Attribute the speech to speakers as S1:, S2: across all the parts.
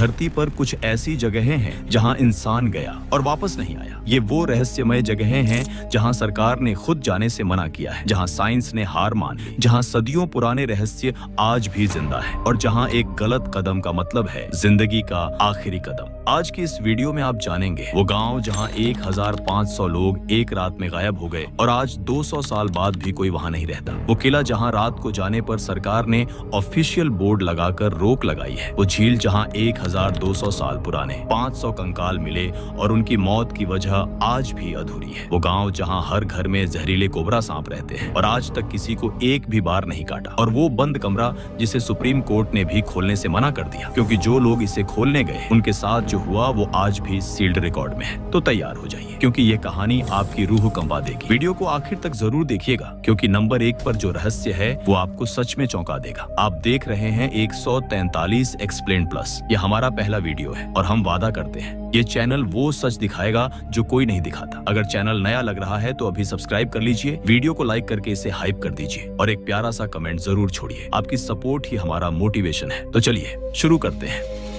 S1: धरती पर कुछ ऐसी जगहें हैं जहां इंसान गया और वापस नहीं आया। ये वो रहस्यमय जगहें हैं जहां सरकार ने खुद जाने से मना किया है, जहां साइंस ने हार मान ली, जहां सदियों पुराने रहस्य आज भी जिंदा है और जहां एक गलत कदम का मतलब है जिंदगी का आखिरी कदम। आज की इस वीडियो में आप जानेंगे वो गांव जहां 1500 लोग एक रात में गायब हो गए और आज 200 साल बाद भी कोई वहां नहीं रहता। वो किला जहां रात को जाने पर सरकार ने ऑफिशियल बोर्ड लगाकर रोक लगाई है। वो झील जहां 1200 साल पुराने 500 कंकाल मिले और उनकी मौत की वजह आज भी अधूरी है। वो गांव जहां हर घर में जहरीले कोबरा सांप रहते हैं और आज तक किसी को एक भी बार नहीं काटा। और वो बंद कमरा जिसे सुप्रीम कोर्ट ने भी खोलने से मना कर दिया, क्योंकि जो लोग इसे खोलने गए उनके साथ जो हुआ वो आज भी सील्ड रिकॉर्ड में है। तो तैयार हो जाइए, क्योंकि ये कहानी आपकी रूह कंपा देगी। वीडियो को आखिर तक जरूर देखिएगा, क्योंकि नंबर 1 पर जो रहस्य है वो आपको सच में चौंका देगा। आप देख रहे हैं 143 एक्सप्लेन प्लस। ये हमारा पहला वीडियो है और हम वादा करते हैं ये चैनल वो सच दिखाएगा जो कोई नहीं दिखाता। अगर चैनल नया लग रहा है तो अभी सब्सक्राइब कर लीजिए, वीडियो को लाइक करके इसे हाइप कर दीजिए और एक प्यारा सा कमेंट जरूर छोड़िए। आपकी सपोर्ट ही हमारा मोटिवेशन है। तो चलिए शुरू करते हैं।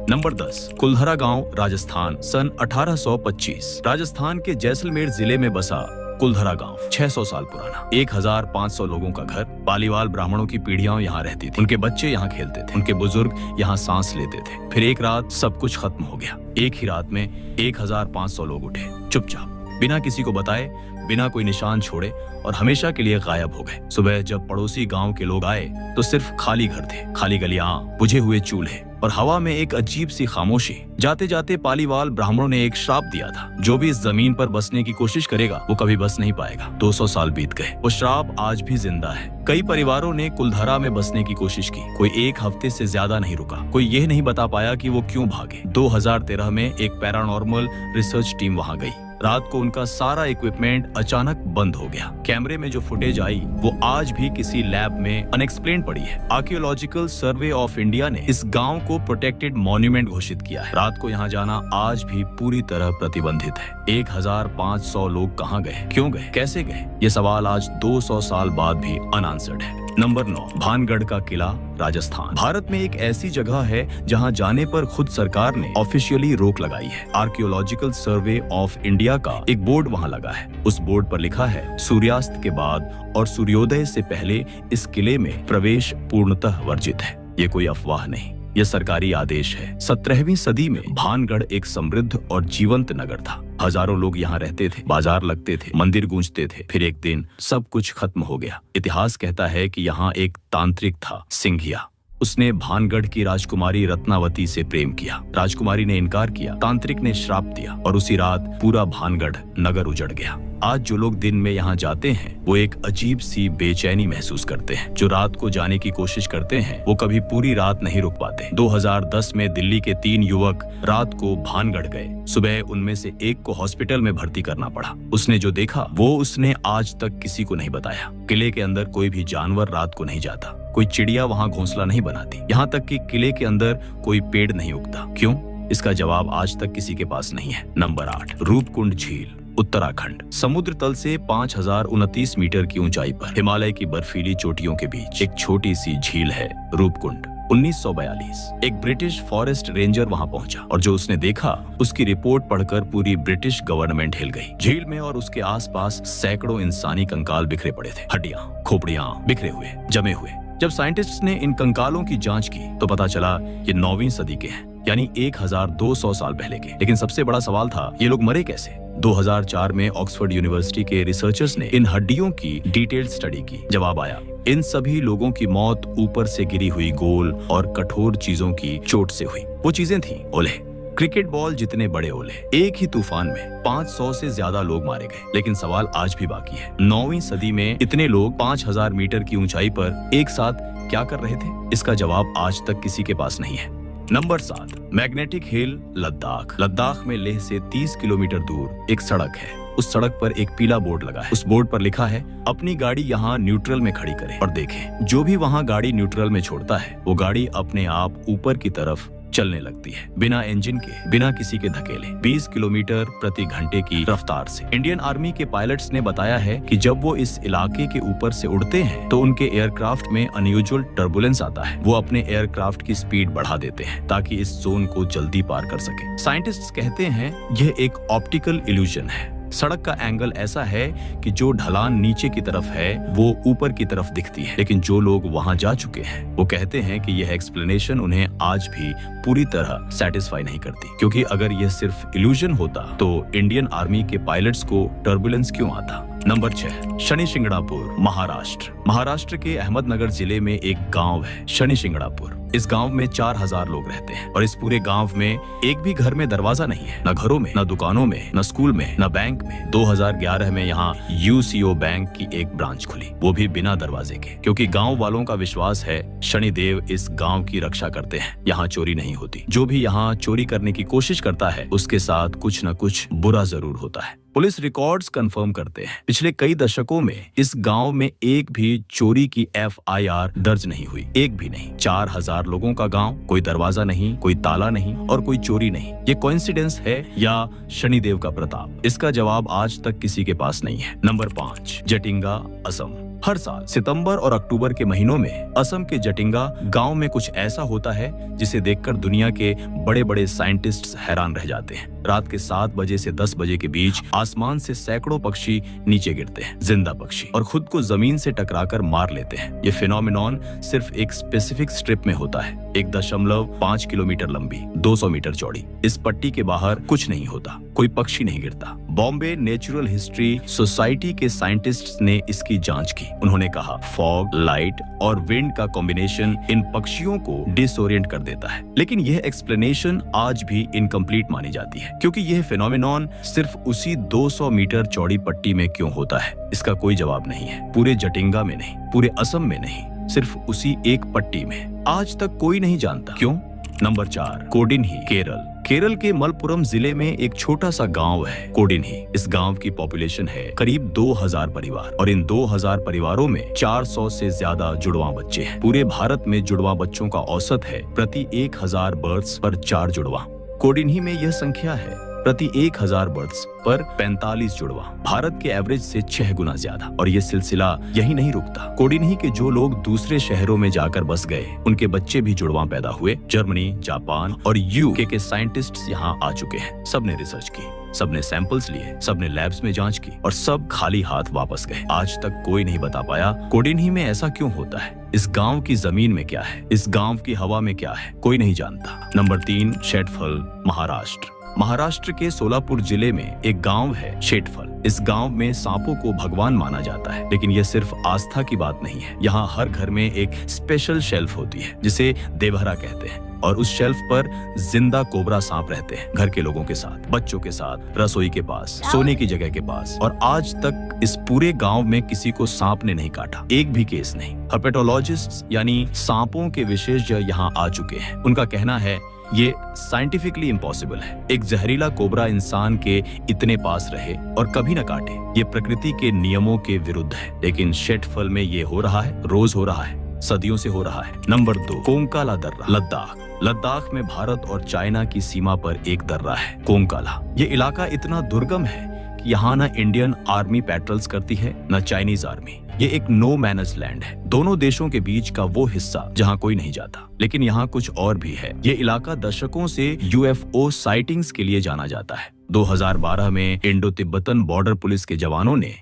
S1: नंबर 10, कुल्हरा गांव, राजस्थान, सन 1825। राजस्थान के जैसलमेर जिले में बसा कुल्हरा गांव 600 साल पुराना। 1500 लोगों का घर। पालीवाल ब्राह्मणों की पीढ़ियां यहाँ रहती थी। उनके बच्चे यहाँ खेलते थे, उनके बुजुर्ग यहाँ सांस लेते थे। फिर एक रात सब कुछ खत्म हो गया। एक ही रात में 1500 लोग उठे, चुपचाप, बिना किसी को बताए, बिना कोई निशान छोड़े, और हमेशा के लिए गायब हो गए। सुबह जब पड़ोसी गांव के लोग आए तो सिर्फ खाली घर थे, खाली गलियां, बुझे हुए चूल्हे और हवा में एक अजीब सी खामोशी। जाते जाते पालीवाल ब्राह्मणों ने एक श्राप दिया था, जो भी इस जमीन पर बसने की कोशिश करेगा वो कभी बस नहीं पाएगा। 200 साल बीत गए, वो श्राप आज भी जिंदा है। कई परिवारों ने कुलधरा में बसने की कोशिश की, कोई 1 हफ्ते से ज्यादा नहीं रुका। कोई यह नहीं बता पाया कि वो क्यों भागे। 2013 में एक पैरानॉर्मल रिसर्च टीम वहां गई। रात को उनका सारा इक्विपमेंट अचानक बंद हो गया। कैमरे में जो फुटेज आई वो आज भी किसी लैब में अनएक्सप्लेन्ड पड़ी है। आर्कियोलॉजिकल सर्वे ऑफ इंडिया ने इस गांव को प्रोटेक्टेड मॉन्यूमेंट घोषित किया है। रात को यहाँ जाना आज भी पूरी तरह प्रतिबंधित है। 1500 लोग कहाँ गए, क्यों गए, कैसे गए, ये सवाल आज 200 साल बाद भी अनआंसर्ड है। नंबर 9, भानगढ़ का किला, राजस्थान। भारत में एक ऐसी जगह है जहां जाने पर खुद सरकार ने ऑफिशियली रोक लगाई है। आर्कियोलॉजिकल सर्वे ऑफ इंडिया का एक बोर्ड वहां लगा है। उस बोर्ड पर लिखा है, सूर्यास्त के बाद और सूर्योदय से पहले इस किले में प्रवेश पूर्णतः वर्जित है। ये कोई अफवाह नहीं, यह सरकारी आदेश है। 17वीं सदी में भानगढ़ एक समृद्ध और जीवंत नगर था। हजारों लोग यहाँ रहते थे, बाजार लगते थे, मंदिर गूंजते थे। फिर एक दिन सब कुछ खत्म हो गया। इतिहास कहता है कि यहाँ एक तांत्रिक था, सिंघिया। उसने भानगढ़ की राजकुमारी रत्नावती से प्रेम किया। राजकुमारी ने इनकार किया, तांत्रिक ने श्राप दिया और उसी रात पूरा भानगढ़ नगर उजड़ गया। आज जो लोग दिन में यहाँ जाते हैं वो एक अजीब सी बेचैनी महसूस करते हैं। जो रात को जाने की कोशिश करते हैं वो कभी पूरी रात नहीं रुक पाते। 2010 में दिल्ली के 3 युवक रात को भानगढ़ गए। सुबह उनमें से एक को हॉस्पिटल में भर्ती करना पड़ा। उसने जो देखा वो उसने आज तक किसी को नहीं बताया। किले के अंदर कोई भी जानवर रात को नहीं जाता, कोई चिड़िया वहाँ घोंसला नहीं बनाती, यहाँ तक कि किले के अंदर कोई पेड़ नहीं उगता। क्यों? इसका जवाब आज तक किसी के पास नहीं है। नंबर 8, रूपकुंड झील, उत्तराखंड। समुद्र तल से 5029 मीटर की ऊंचाई पर हिमालय की बर्फीली चोटियों के बीच एक छोटी सी झील है, रूपकुंड। 1942 एक ब्रिटिश फॉरेस्ट रेंजर वहां पहुंचा और जो उसने देखा उसकी रिपोर्ट पढ़कर पूरी ब्रिटिश गवर्नमेंट हिल गई। झील में और उसके आसपास सैकड़ों इंसानी कंकाल बिखरे पड़े थे, हड्डियां, खोपड़ियां बिखरे हुए, जमे हुए। जब साइंटिस्ट्स ने इन कंकालों की जांच की तो पता चला ये 9वीं सदी के हैं, यानी 1200 साल पहले के। लेकिन सबसे बड़ा सवाल था, ये लोग मरे कैसे? 2004 में ऑक्सफोर्ड यूनिवर्सिटी के रिसर्चर्स ने इन हड्डियों की डिटेल्ड स्टडी की। जवाब आया, इन सभी लोगों की मौत ऊपर से गिरी हुई गोल और कठोर चीजों की चोट से हुई। वो चीजें थी ओले, क्रिकेट बॉल जितने बड़े ओले। एक ही तूफान में 500 से ज्यादा लोग मारे गए। लेकिन सवाल आज भी बाकी है, 9वीं सदी में इतने लोग 5000 मीटर की ऊंचाई पर एक साथ क्या कर रहे थे? इसका जवाब आज तक किसी के पास नहीं है। Number 7, magnetic hill, Ladakh. Ladakh में लेह से 30 किलोमीटर दूर एक सड़क है। उस सड़क पर एक पीला बोर्ड लगा है। उस बोर्ड पर लिखा है, अपनी गाड़ी यहाँ न्यूट्रल में खड़ी करें और देखें, जो भी वहाँ गाड़ी न्यूट्रल में छोड़ता है वो गाड़ी अपने आप ऊपर की तरफ चलने लगती है, बिना इंजन के, बिना किसी के धकेले, 20 किलोमीटर प्रति घंटे की रफ्तार से। इंडियन आर्मी के पायलट्स ने बताया है कि जब वो इस इलाके के ऊपर से उड़ते हैं तो उनके एयरक्राफ्ट में अनयूजुअल टर्बुलेंस आता है। वो अपने एयरक्राफ्ट की स्पीड बढ़ा देते हैं ताकि इस जोन को जल्दी पार कर सके। साइंटिस्ट्स कहते हैं यह एक ऑप्टिकल इल्यूजन है। सड़क का एंगल ऐसा है कि जो ढलान नीचे की तरफ है वो ऊपर की तरफ दिखती है, लेकिन जो लोग वहां जा चुके हैं वो कहते हैं कि यह एक्सप्लेनेशन उन्हें आज भी पूरी तरह सेटिस्फाई नहीं करती, क्योंकि अगर यह सिर्फ इल्यूजन होता तो इंडियन आर्मी के पायलट्स को टर्बुलेंस क्यों आता। नंबर 6, शनि शिंगणापुर, महाराष्ट्र। महाराष्ट्र के अहमदनगर जिले में एक गांव है शनि शिंगणापुर। इस गांव में 4000 लोग रहते हैं और इस पूरे गांव में एक भी घर में दरवाजा नहीं है, न घरों में, न दुकानों में, न स्कूल में, न बैंक में। 2011 में यहाँ यूसीओ बैंक की एक ब्रांच खुली, वो भी बिना दरवाजे के, क्योंकि गांव वालों का विश्वास है शनिदेव इस गांव की रक्षा करते हैं, यहाँ चोरी नहीं होती। जो भी यहाँ चोरी करने की कोशिश करता है उसके साथ कुछ न कुछ बुरा जरूर होता है। पुलिस रिकॉर्ड्स कंफर्म करते हैं पिछले कई दशकों में इस गांव में एक भी चोरी की FIR दर्ज नहीं हुई, एक भी नहीं। 4000 लोगों का गांव, कोई दरवाजा नहीं, कोई ताला नहीं और कोई चोरी नहीं। ये कोइंसिडेंस है या शनिदेव का प्रताप? इसका जवाब आज तक किसी के पास नहीं है। नंबर 5, जटिंगा, असम। हर साल सितंबर और अक्टूबर के महीनों में असम के जटिंगा गांव में कुछ ऐसा होता है जिसे देखकर दुनिया के बड़े बड़े साइंटिस्ट्स हैरान रह जाते हैं। रात के 7 बजे से 10 बजे के बीच आसमान से सैकड़ों पक्षी नीचे गिरते हैं, जिंदा पक्षी, और खुद को जमीन से टकराकर मार लेते हैं। ये फिनोमिनॉन सिर्फ एक स्पेसिफिक स्ट्रिप में होता है, 1.5 किलोमीटर लंबी, 200 मीटर चौड़ी। इस पट्टी के बाहर कुछ नहीं होता, कोई पक्षी नहीं गिरता। बॉम्बे नेचुरल हिस्ट्री सोसाइटी के साइंटिस्ट्स ने इसकी जांच की। उन्होंने कहा फॉग, लाइट और विंड का कॉम्बिनेशन इन पक्षियों को डिसोरिएंट कर देता है, लेकिन यह एक्सप्लेनेशन आज भी इनकम्प्लीट मानी जाती है, क्योंकि यह फिनोमिनॉन सिर्फ उसी 200 मीटर चौड़ी पट्टी में क्यों होता है, इसका कोई जवाब नहीं है। पूरे जटिंगा में नहीं, पूरे असम में नहीं, सिर्फ उसी एक पट्टी में। आज तक कोई नहीं जानता क्यों। नंबर 4, कोडिन्ही, केरल। केरल के मलपुरम जिले में एक छोटा सा गांव है कोडिन्ही। इस गांव की पॉपुलेशन है करीब 2000 परिवार और इन 2000 परिवारों में 400 से ज्यादा जुड़वा बच्चे हैं। पूरे भारत में जुड़वा बच्चों का औसत है प्रति 1000 बर्थ्स पर 4 जुड़वा। कोडिन्ही में यह संख्या है प्रति 1000 बर्थ्स पर 45 जुड़वा, भारत के एवरेज से 6 गुना ज्यादा। और ये सिलसिला यही नहीं रुकता। कोडिन्ही के जो लोग दूसरे शहरों में जाकर बस गए, उनके बच्चे भी जुड़वा पैदा हुए। जर्मनी, जापान और यूके के साइंटिस्ट्स यहाँ आ चुके हैं। सबने रिसर्च की, सबने सैंपल्स लिए, सबने लैब्स में जांच की और सब खाली हाथ वापस गए। आज तक कोई नहीं बता पाया कोडिन्ही में ऐसा क्यों होता है। इस गांव की जमीन में क्या है, इस गांव की हवा में क्या है, कोई नहीं जानता। नंबर 3, शेटफल, महाराष्ट्र। महाराष्ट्र के सोलापुर जिले में एक गांव है शेटफल। इस गांव में सांपों को भगवान माना जाता है, लेकिन यह सिर्फ आस्था की बात नहीं है। यहाँ हर घर में एक स्पेशल शेल्फ होती है जिसे देवहरा कहते हैं, और उस शेल्फ पर जिंदा कोबरा सांप रहते हैं, घर के लोगों के साथ, बच्चों के साथ, रसोई के पास, सोने की जगह के पास। और आज तक इस पूरे गांव में किसी को सांप ने नहीं काटा, एक भी केस नहीं। हर्पेटोलॉजिस्ट्स यानी सांपों के विशेषज्ञ यहाँ आ चुके हैं। उनका कहना है ये साइंटिफिकली इम्पॉसिबल है, एक जहरीला कोबरा इंसान के इतने पास रहे और कभी न काटे। ये प्रकृति के नियमों के विरुद्ध है, लेकिन शेटफल में ये हो रहा है, रोज हो रहा है, सदियों से हो रहा है। नंबर 2, कोंकाला दर्रा, लद्दाख। लद्दाख में भारत और चाइना की सीमा पर एक दर्रा है, कोंकाला। ये इलाका इतना दुर्गम है कि यहाँ न इंडियन आर्मी पेट्रोल्स करती है, न चाइनीज आर्मी। ये एक नो मैनर्स लैंड है, दोनों देशों के बीच का वो हिस्सा जहाँ कोई नहीं जाता। लेकिन यहाँ कुछ और भी है। ये इलाका दशकों से UFO साइटिंग्स के लिए जाना जाता है। 2012 में इंडो तिब्बतन बॉर्डर पुलिस के जवानों ने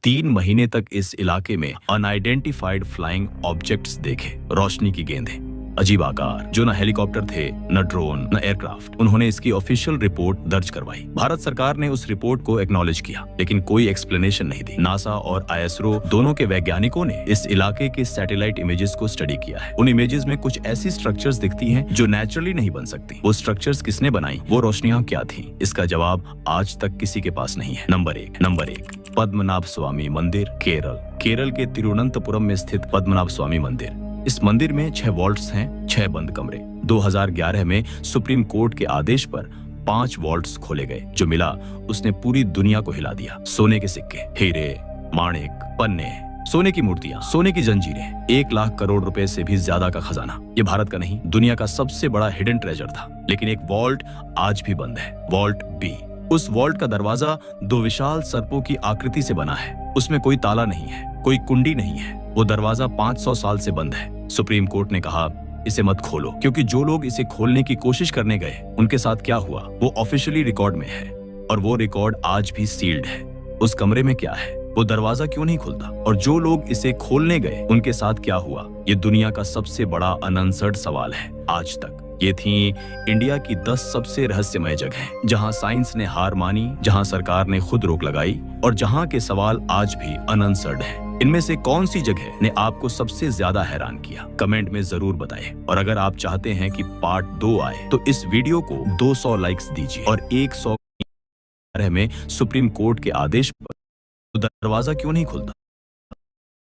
S1: 3 महीने तक इस इलाके में अनआइडेंटिफाइड फ्लाइंग ऑब्जेक्ट्स देखे, रोशनी की गेंदें, अजीब आकार, जो न हेलीकॉप्टर थे, न ड्रोन, न एयरक्राफ्ट। उन्होंने इसकी ऑफिशियल रिपोर्ट दर्ज करवाई। भारत सरकार ने उस रिपोर्ट को एक्नॉलेज किया, लेकिन कोई एक्सप्लेनेशन नहीं दी। नासा और ISRO दोनों के वैज्ञानिकों ने इस इलाके के सैटेलाइट इमेजेस को स्टडी किया है। उन इमेजेस में कुछ ऐसी स्ट्रक्चर्स दिखती हैं जो नेचुरली नहीं बन सकती। वो स्ट्रक्चर्स किसने बनाई, वो रोशनियां क्या थी, इसका जवाब आज तक किसी के पास नहीं है। नंबर 1, पद्मनाभ स्वामी मंदिर, केरल। केरल के तिरुवनंतपुरम में स्थित पद्मनाभ स्वामी मंदिर। इस मंदिर में 6 वॉल्ट्स हैं, 6 बंद कमरे। 2011 में सुप्रीम कोर्ट के आदेश पर 5 वॉल्ट्स खोले गए। जो मिला उसने पूरी दुनिया को हिला दिया। सोने के सिक्के, हीरे, माणिक, पन्ने, सोने की मूर्तियां, सोने की जंजीरें, 1 लाख करोड़ रुपए से भी ज्यादा का खजाना। ये भारत का नहीं, दुनिया का सबसे बड़ा हिडन ट्रेजर था। लेकिन एक वॉल्ट आज भी बंद है, वॉल्ट बी। उस वॉल्ट का दरवाजा 2 विशाल सर्पों की आकृति से बना है। उसमें कोई ताला नहीं है, कोई कुंडी नहीं है। वो दरवाजा 500 साल से बंद है। सुप्रीम कोर्ट ने कहा इसे मत खोलो, क्योंकि जो लोग इसे खोलने की कोशिश करने गए उनके साथ क्या हुआ वो ऑफिशियली रिकॉर्ड में है, और वो रिकॉर्ड आज भी सील्ड है। उस कमरे में क्या है, वो दरवाजा क्यों नहीं खुलता, और जो लोग इसे खोलने गए उनके साथ क्या हुआ, ये दुनिया का सबसे बड़ा अनआंसर्ड सवाल है आज तक। ये थी इंडिया की 10 सबसे रहस्यमय जगहें, जहां साइंस ने हार मानी, जहां सरकार ने खुद रोक लगाई, और जहां के सवाल आज भी अनआंसर्ड हैं। इनमें से कौन सी जगह ने आपको सबसे ज्यादा हैरान किया, कमेंट में जरूर बताएं। और अगर आप चाहते हैं कि पार्ट 2 आए तो इस वीडियो को 200 लाइक्स दीजिए, और 100 में सुप्रीम कोर्ट के आदेश पर दरवाजा क्यों नहीं खुलता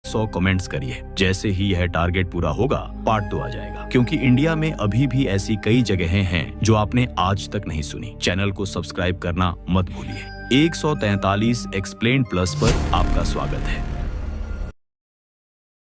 S1: 100 कमेंट्स करिए। जैसे ही यह टारगेट पूरा होगा पार्ट 2 आ जाएगा, क्योंकि इंडिया में अभी भी ऐसी कई जगहें हैं जो आपने आज तक नहीं सुनी। चैनल को सब्सक्राइब करना मत भूलिए। 143 एक्सप्लेन्ड प्लस पर आपका स्वागत है।